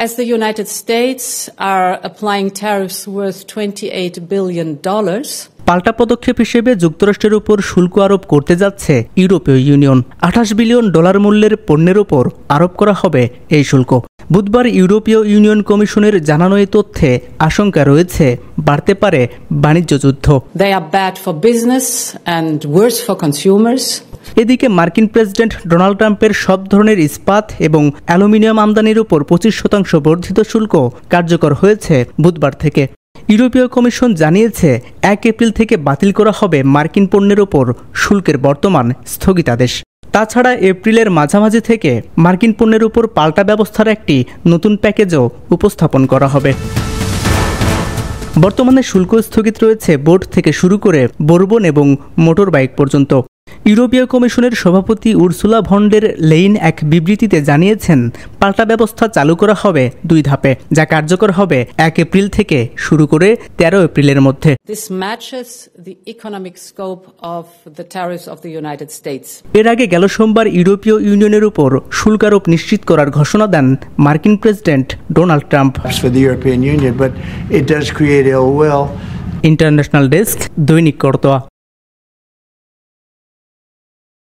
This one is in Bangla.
As the United States are applying tariffs worth $28 billion, পাল্টা পদক্ষেপ হিসেবে যুক্তরাষ্ট্রের উপর শুল্ক আরোপ করতে যাচ্ছে ইউরোপীয় ইউনিয়ন। $28 বিলিয়ন মূল্যের পণ্যের উপর আরোপ করা হবে এই শুল্ক। বুধবার ইউরোপীয় ইউনিয়ন কমিশনের জানানো এই তথ্যে আশঙ্কা রয়েছে বাড়তে পারে বাণিজ্য যুদ্ধ। They are bad for business and worse for consumers. এদিকে মার্কিন প্রেসিডেন্ট ডোনাল্ড ট্রাম্পের সব ধরনের ইস্পাত এবং অ্যালুমিনিয়াম আমদানির উপর 25% বর্ধিত শুল্ক কার্যকর হয়েছে বুধবার থেকে। ইউরোপীয় কমিশন জানিয়েছে 1 এপ্রিল থেকে বাতিল করা হবে মার্কিন পণ্যের ওপর শুল্কের বর্তমান স্থগিতাদেশ। তাছাড়া এপ্রিলের মাঝামাঝি থেকে মার্কিন পণ্যের উপর পাল্টা ব্যবস্থার একটি নতুন প্যাকেজও উপস্থাপন করা হবে। বর্তমানে শুল্ক স্থগিত রয়েছে বোট থেকে শুরু করে বোরবন এবং মোটর বাইক পর্যন্ত। ইউরোপীয় কমিশনের সভাপতি উর্সুলা ভন ডের লেইন এক বিবৃতিতে জানিয়েছেন পাল্টা ব্যবস্থা চালু করা হবে 2 ধাপে, যা কার্যকর হবে 1 এপ্রিল থেকে শুরু করে 13 এপ্রিলের মধ্যে। This matches the economic scope of the tariffs of the United States. এর আগে গেল সোমবার ইউরোপীয় ইউনিয়নের উপর শুল্ক আরোপ নিশ্চিত করার ঘোষণা দেন মার্কিন president Donald Trump. International desk, দৈনিক করতোয়া।